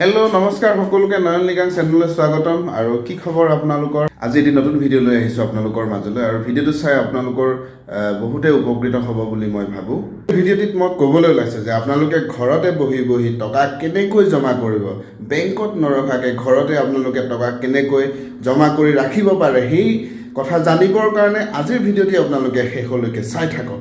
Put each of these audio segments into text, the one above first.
hello' নমস্কাৰ সকলোকে নয়ন নিগাং চেনেললৈ স্বাগতম আৰু কি খবৰ আপোনালোকৰ আজি এটি নতুন ভিডিঅ' লৈ আহিছোঁ আপোনালোকৰ মাজলৈ আৰু ভিডিঅ'টো চাই আপোনালোকৰ বহুতে উপকৃত হ'ব বুলি মই ভাবোঁ ভিডিঅ'টিত মই ক'বলৈ ওলাইছোঁ যে আপোনালোকে ঘৰতে বহি টকা কেনেকৈ জমা কৰিব বেংকত নৰখাকৈ ঘৰতে আপোনালোকে টকা কেনেকৈ জমা কৰি ৰাখিব পাৰে সেই কথা জানিবৰ কাৰণে আজিৰ ভিডিঅ'টি আপোনালোকে শেষলৈকে চাই থাকক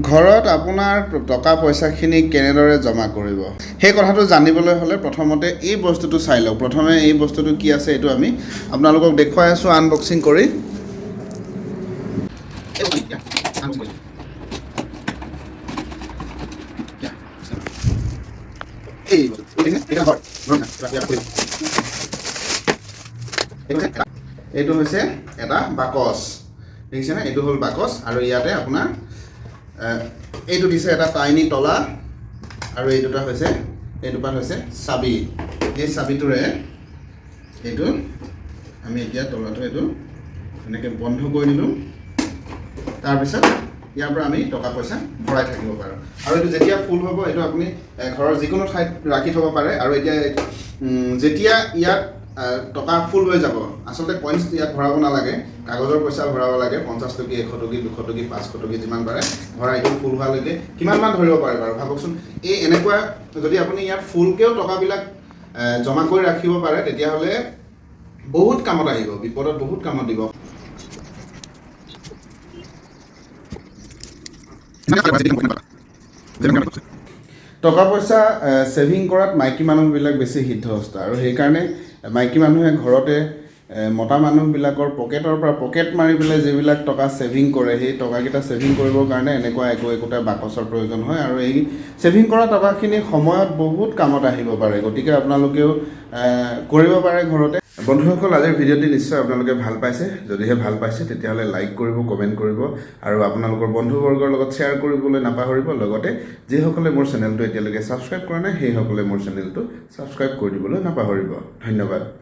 ঘৰত আপোনাৰ টকা পইচাখিনি কেনেদৰে জমা কৰিব সেই কথাটো জানিবলৈ হ'লে প্ৰথমতে এই বস্তুটো চাই লওক প্ৰথমে এই বস্তুটো কি আছে এইটো আমি আপোনালোকক দেখুৱাই আছোঁ আনবক্সিং কৰি এইটো হৈছে এটা বাকচ দেখিছেনে এইটো হ'ল বাকচ আৰু ইয়াতে আপোনাৰ এইটো দিছে এটা টাইনি তলা আৰু এই দুটা হৈছে এই দুপাত হৈছে চাবি এই চাবিটোৰে এইটো আমি এতিয়া তলাটো এইটো এনেকৈ বন্ধ কৰি দিলোঁ তাৰপিছত ইয়াৰ পৰা আমি টকা পইচা ভৰাই থাকিব পাৰোঁ আৰু এইটো যেতিয়া ফুল হ'ব এইটো আপুনি ঘৰৰ যিকোনো ঠাইত ৰাখি থ'ব পাৰে আৰু এতিয়া যেতিয়া ইয়াত টকা ফুল হৈ যাব আচলতে কইনছ ইয়াত ভৰাব নালাগে কাগজৰ পইচা ভৰাব লাগে 50 টকী 100 টকী 200 টকী 500 টকী যিমান পাৰে ভৰাই এইটো ফুল হোৱালৈকে কিমানমান ধৰিব পাৰে বাৰু ভাবকচোন এই এনেকুৱা যদি আপুনি ইয়াত ফুলকৈও টকাবিলাক জমা কৰি ৰাখিব পাৰে তেতিয়াহ'লে বহুত কামত আহিব বিপদত বহুত কামত দিব টকা পইচা ছেভিং কৰাত মাইকী মানুহবিলাক বেছি সিদ্ধহস্ত আৰু সেইকাৰণে মাইকী মানুহে ঘৰতে মতা মানুহবিলাকৰ পকেটৰ পৰা পকেট মাৰি পেলাই যিবিলাক টকা ছেভিং কৰে সেই টকাকেইটা ছেভিং কৰিবৰ কাৰণে এনেকুৱা একোটা বাকচৰ প্ৰয়োজন হয় আৰু এই ছেভিং কৰা টকাখিনি সময়ত বহুত কামত আহিব পাৰে গতিকে আপোনালোকেও কৰিব পাৰে ঘৰতে বন্ধুসকল আজিৰ ভিডিঅ'টি নিশ্চয় আপোনালোকে ভাল পাইছে যদিহে ভাল পাইছে তেতিয়াহ'লে লাইক কৰিব কমেণ্ট কৰিব আৰু আপোনালোকৰ বন্ধুবৰ্গৰ লগত শ্বেয়াৰ কৰিবলৈ নাপাহৰিব লগতে যিসকলে মোৰ চেনেলটো এতিয়ালৈকে ছাবস্ক্ৰাইব কৰা নাই সেইসকলে মোৰ চেনেলটো ছাবস্ক্ৰাইব কৰি দিবলৈ নাপাহৰিব ধন্যবাদ